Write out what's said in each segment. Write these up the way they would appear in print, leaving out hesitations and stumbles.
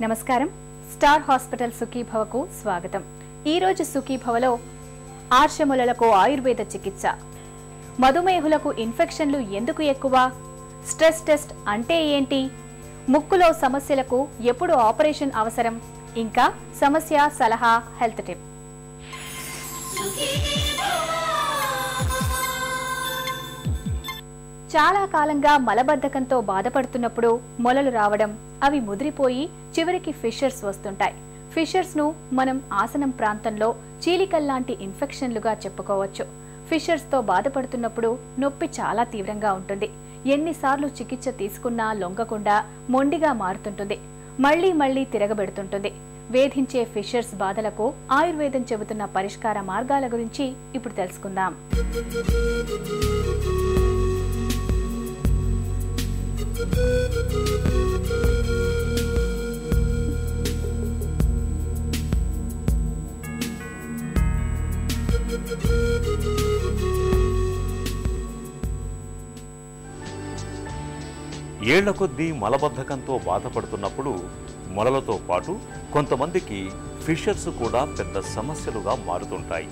నమస్కారం. Star hospital సుఖీభవకు స్వాగతం. ఈ రోజు సుఖీభవలో ఆర్షములకు ఆయుర్వేద చికిత్స, మధుమేహులకు ఇన్ఫెక్షన్లు ఎందుకు ఎక్కువ, స్ట్రెస్ టెస్ట్ అంటే ఏంటి, ముక్కులో సమస్యలకు ఎప్పుడు ఆపరేషన్ అవసరం, ఇంకా సమస్య సలహా హెల్త్ టిప్. చాలా కాలంగా మలబద్ధకంతో బాధపడుతున్నప్పుడు మొలలు రావడం, అవి ముదిరిపోయి చివరికి ఫిషర్స్ వస్తుంటాయి. ఫిషర్స్ ను మనం ఆసనం ప్రాంతంలో చీలికల్లాంటి ఇన్ఫెక్షన్లుగా చెప్పుకోవచ్చు. ఫిషర్స్ తో బాధపడుతున్నప్పుడు నొప్పి చాలా తీవ్రంగా ఉంటుంది. ఎన్నిసార్లు చికిత్స తీసుకున్నా లొంగకుండా మొండిగా మారుతుంటుంది. మళ్లీ తిరగబెడుతుంటుంది. వేధించే ఫిషర్స్ బాధలకు ఆయుర్వేదం చెబుతున్న పరిష్కార మార్గాల గురించి ఇప్పుడు తెలుసుకుందాం. ఏళ్ల కొద్దీ మలబద్ధకంతో బాధపడుతున్నప్పుడు మొలలతో పాటు కొంతమందికి ఫిషర్స్ కూడా పెద్ద సమస్యలుగా మారుతుంటాయి.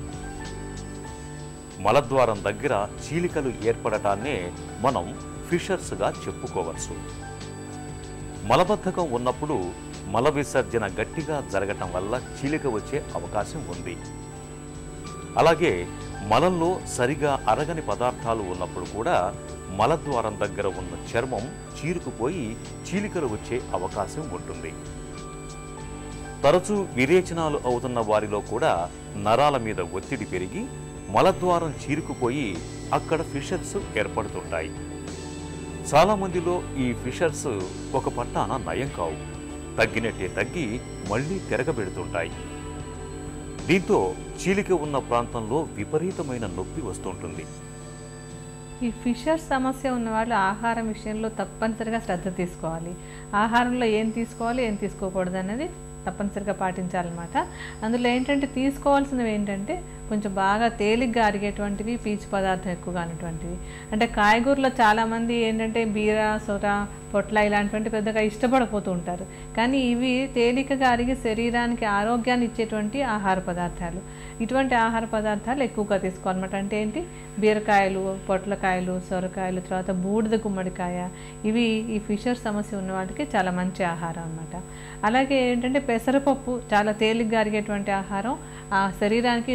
మలద్వారం దగ్గర చీలికలు ఏర్పడటాన్నే మనం ఫిషర్స్గా చెప్పుకోవచ్చు. మలబద్ధకం ఉన్నప్పుడు మల విసర్జన గట్టిగా జరగటం వల్ల చీలిక వచ్చే అవకాశం ఉంది. అలాగే మలంలో సరిగా అరగని పదార్థాలు ఉన్నప్పుడు కూడా మలద్వారం దగ్గర ఉన్న చర్మం చీరుకుపోయి చీలికలు వచ్చే అవకాశం ఉంటుంది. తరచూ విరేచనాలు అవుతున్న వారిలో కూడా నరాల మీద ఒత్తిడి పెరిగి మలద్వారం చీరుకుపోయి అక్కడ ఫిషర్స్ ఏర్పడుతుంటాయి. చాలా మందిలో ఈ ఫిషర్స్ ఒక పట్టాన నయం కావు, తగ్గినట్టే తగ్గి మళ్లీ తిరగబెడుతుంటాయి. దీంతో చీలిక ఉన్న ప్రాంతంలో విపరీతమైన నొప్పి వస్తుంటుంది. ఈ ఫిషర్ సమస్య ఉన్న వాళ్ళు ఆహారం విషయంలో తప్పనిసరిగా శ్రద్ధ తీసుకోవాలి. ఆహారంలో ఏం తీసుకోవాలి, ఏం తీసుకోకూడదు అనేది తప్పనిసరిగా పాటించాలన్నమాట. అందులో ఏంటంటే తీసుకోవాల్సినవి ఏంటంటే కొంచెం బాగా తేలిగ్గా అరిగేటువంటివి, పీచు పదార్థం ఎక్కువగా అనేటువంటివి. అంటే కాయగూరలో చాలామంది ఏంటంటే బీర, సొర, పొట్ల ఇలాంటివంటి పెద్దగా ఇష్టపడకపోతూ ఉంటారు. కానీ ఇవి తేలికగా అరిగి శరీరానికి ఆరోగ్యాన్ని ఇచ్చేటువంటి ఆహార పదార్థాలు. ఇటువంటి ఆహార పదార్థాలు ఎక్కువగా తీసుకోవాలన్నమాట. అంటే ఏంటి, బీరకాయలు, పొట్లకాయలు, సొరకాయలు, తర్వాత బూడిద గుమ్మడికాయ, ఇవి ఈ ఫిషర్ సమస్య ఉన్న వాటికి చాలా మంచి ఆహారం అన్నమాట. అలాగే ఏంటంటే పెసరపప్పు చాలా తేలిగ్గా అరిగేటువంటి ఆహారం, ఆ శరీరానికి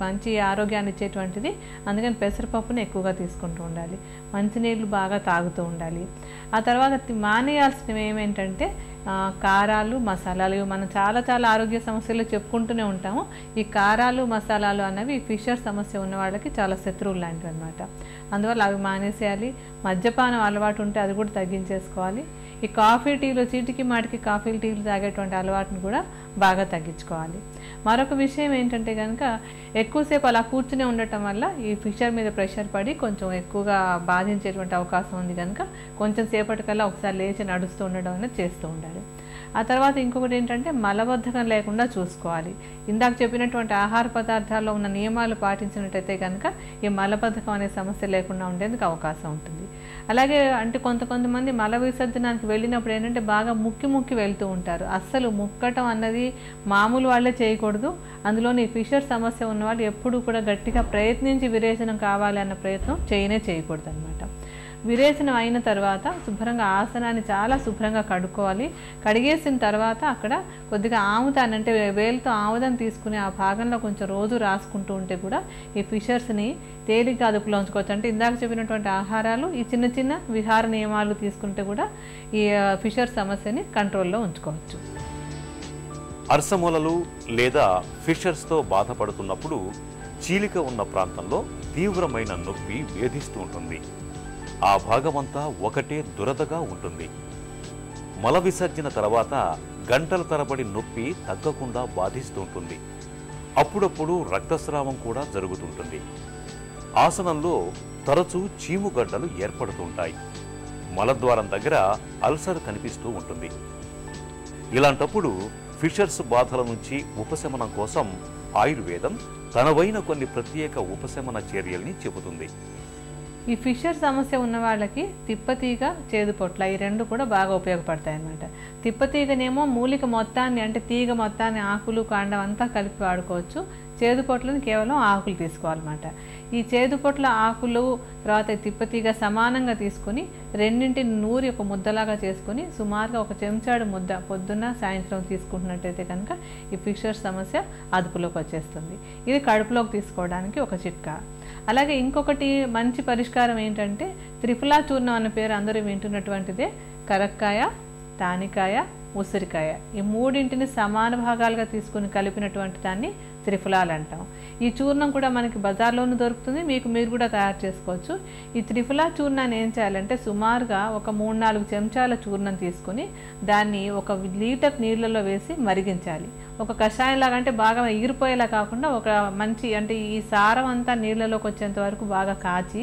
మంచి ఆరోగ్యాన్ని ఇచ్చేటువంటిది. అందుకని పెసరపప్పుని ఎక్కువగా తీసుకుంటూ ఉండాలి. మంచినీళ్ళు బాగా తాగుతూ ఉండాలి. ఆ తర్వాత మానేయాల్సినవి ఏమేంటంటే కారాలు, మసాలాలు. ఇవి మనం చాలా ఆరోగ్య సమస్యలు చెప్పుకుంటూనే ఉంటాము. ఈ కారాలు, మసాలాలు అన్నవి ఫిషర్ సమస్య ఉన్న వాళ్ళకి చాలా శత్రువులు లాంటివి అనమాట. అందువల్ల అవి మానేసేయాలి. మద్యపానం అలవాటు ఉంటే అది కూడా తగ్గించేసుకోవాలి. ఈ కాఫీ టీలు, చీటికి మాటికి కాఫీ టీలు తాగేటువంటి అలవాటును కూడా బాగా తగ్గించుకోవాలి. మరొక విషయం ఏంటంటే కనుక ఎక్కువసేపు అలా కూర్చునే ఉండటం వల్ల ఈ ఫిషర్ మీద ప్రెషర్ పడి కొంచెం ఎక్కువగా బాధించేటువంటి అవకాశం ఉంది. కనుక కొంచెం సేపటికల్లా ఒకసారి లేచి నడుస్తూ ఉండడం అనేది చేస్తూ ఉండాలి. ఆ తర్వాత ఇంకొకటి ఏంటంటే మలబద్ధకం లేకుండా చూసుకోవాలి. ఇందాక చెప్పినటువంటి ఆహార పదార్థాల్లో ఉన్న నియమాలు పాటించినట్టయితే కనుక ఈ మలబద్ధకం అనే సమస్య లేకుండా ఉండేందుకు అవకాశం ఉంటుంది. అలాగే అంటే కొంతమంది మల విసర్జనానికి వెళ్ళినప్పుడు ఏంటంటే బాగా ముక్కి వెళ్తూ ఉంటారు. అస్సలు ముక్కటం అన్నది మామూలు వాళ్ళే చేయకూడదు. అందులోని ఫిషర్ సమస్య ఉన్న వాళ్ళు ఎప్పుడూ కూడా గట్టిగా ప్రయత్నించి విరేచనం కావాలి అన్న ప్రయత్నం చేయకూడదు అనమాట. విరేచనం అయిన తర్వాత శుభ్రంగా ఆసనాన్ని చాలా శుభ్రంగా కడుక్కోవాలి. కడిగేసిన తర్వాత అక్కడ కొద్దిగా ఆముదాన్ని, అంటే వేలుతో ఆముదాన్ని తీసుకుని ఆ భాగంలో కొంచెం రోజు రాసుకుంటూ ఉంటే కూడా ఈ ఫిషర్స్ని తేలిగ్గా అదుపులో ఉంచుకోవచ్చు. అంటే ఇందాక చెప్పినటువంటి ఆహారాలు, ఈ చిన్న విహార నియమాలు తీసుకుంటే కూడా ఈ ఫిషర్ సమస్యని కంట్రోల్లో ఉంచుకోవచ్చు. అర్సమూలలు లేదా ఫిషర్స్తో బాధపడుతున్నప్పుడు చీలిక ఉన్న ప్రాంతంలో తీవ్రమైన నొప్పి వేధిస్తూ ఉంటుంది. ఆ భాగమంతా ఒకటే దురదగా ఉంటుంది. మల విసర్జన తర్వాత గంటల తరబడి నొప్పి తగ్గకుండా బాధిస్తూ ఉంటుంది. అప్పుడప్పుడు రక్తస్రావం కూడా జరుగుతుంటుంది. ఆసనంలో తరచూ చీముగడ్డలు ఏర్పడుతుంటాయి. మలద్వారం దగ్గర అల్సర్ కనిపిస్తూ ఉంటుంది. ఇలాంటప్పుడు ఫిషర్స్ బాధల నుంచి ఉపశమనం కోసం ఆయుర్వేదం తనవైన కొన్ని ప్రత్యేక ఉపశమన చర్యల్ని చెబుతుంది. ఈ ఫిషర్ సమస్య ఉన్న వాళ్ళకి తిప్పతీగ, చేదుపొట్ల ఈ రెండు కూడా బాగా ఉపయోగపడతాయి అన్నమాట. తిప్పతీగనేమో మూలిక మొత్తాన్ని అంటే తీగ మొత్తాన్ని ఆకులు కాండం అంతా కలిపి వాడుకోవచ్చు. చేదుపొట్లను కేవలం ఆకులు తీసుకోవాలన్నమాట. ఈ చేదుపొట్ల ఆకులు తర్వాత తిప్పతీగ సమానంగా తీసుకొని రెండింటిని నూరి ఒక ముద్దలాగా చేసుకొని సుమారుగా ఒక చెంచాడు ముద్ద పొద్దున్న సాయంత్రం తీసుకుంటున్నట్టయితే కనుక ఈ ఫిషర్ సమస్య అదుపులోకి వచ్చేస్తుంది. ఇది కడుపులోకి తీసుకోవడానికి ఒక చిట్కా. అలాగే ఇంకొకటి మంచి పరిష్కారం ఏంటంటే త్రిఫలా చూర్ణం అన్న పేరు అందరూ వింటున్నటువంటిదే. కరక్కాయ, తానికాయ, ఉసిరికాయ ఈ మూడింటిని సమాన భాగాలుగా తీసుకుని కలిపినటువంటి దాన్ని త్రిఫలాలు అంటాం. ఈ చూర్ణం కూడా మనకి బజార్లోనూ దొరుకుతుంది, మీరు కూడా తయారు చేసుకోవచ్చు. ఈ త్రిఫలా చూర్ణాన్ని ఏం చేయాలంటే సుమారుగా ఒక 3-4 చెంచాల చూర్ణం తీసుకుని దాన్ని 1 లీటర్ నీళ్ళలో వేసి మరిగించాలి. ఒక కషాయం లాగా అంటే బాగా ఎగిరిపోయేలా కాకుండా ఒక మంచి అంటే ఈ సారం అంతా నీళ్ళలోకి వచ్చేంత వరకు బాగా కాచి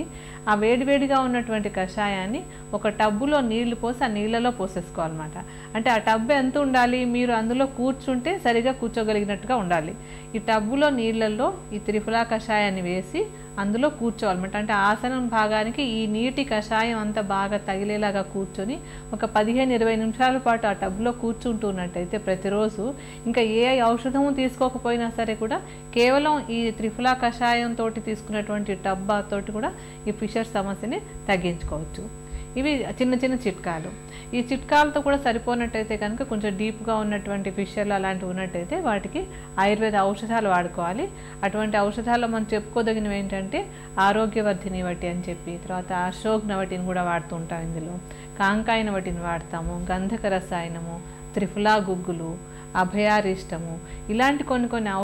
ఆ వేడివేడిగా ఉన్నటువంటి కషాయాన్ని ఒక టబ్బులో నీళ్లు పోసి ఆ నీళ్ళలో పోసేసుకోవాలన్నమాట. అంటే ఆ టబ్బు ఎంత ఉండాలి, మీరు అందులో కూర్చుంటే సరిగా కూర్చోగలిగినట్టుగా ఉండాలి. ఈ టబ్బులో నీళ్ళల్లో ఈ త్రిఫలా కషాయాన్ని వేసి అందులో కూర్చోవాలన్నమాట. అంటే ఆసనం భాగానికి ఈ నీటి కషాయం అంతా బాగా తగిలేలాగా కూర్చొని ఒక 15-20 నిమిషాల పాటు ఆ టబ్లో కూర్చుంటున్నట్టయితే ప్రతిరోజు ఇంకా ఏ ఔషధము తీసుకోకపోయినా సరే కూడా కేవలం ఈ త్రిఫలా కషాయంతో తీసుకున్నటువంటి టబ్బాతోటి కూడా ఈ ఫిషర్ సమస్యని తగ్గించుకోవచ్చు. ఇవి చిన్న చిన్న చిట్కాలు. ఈ చిట్కాలతో కూడా సరిపోనట్టయితే కనుక కొంచెం డీప్గా ఉన్నటువంటి ఫిషర్లు అలాంటివి ఉన్నట్టయితే వాటికి ఆయుర్వేద ఔషధాలు వాడుకోవాలి. అటువంటి ఔషధాల్లో మనం చెప్పుకోదగినవి ఏంటంటే ఆరోగ్యవర్ధిని వటి అని చెప్పి, తర్వాత అశోక్ నవటిని కూడా వాడుతూ ఉంటాం. ఇందులో కాంకాయ నవటిని వాడతాము, గంధక రసాయనము, త్రిఫలా గుగ్గులు, అభయారిష్టము ఇలాంటి కొన్ని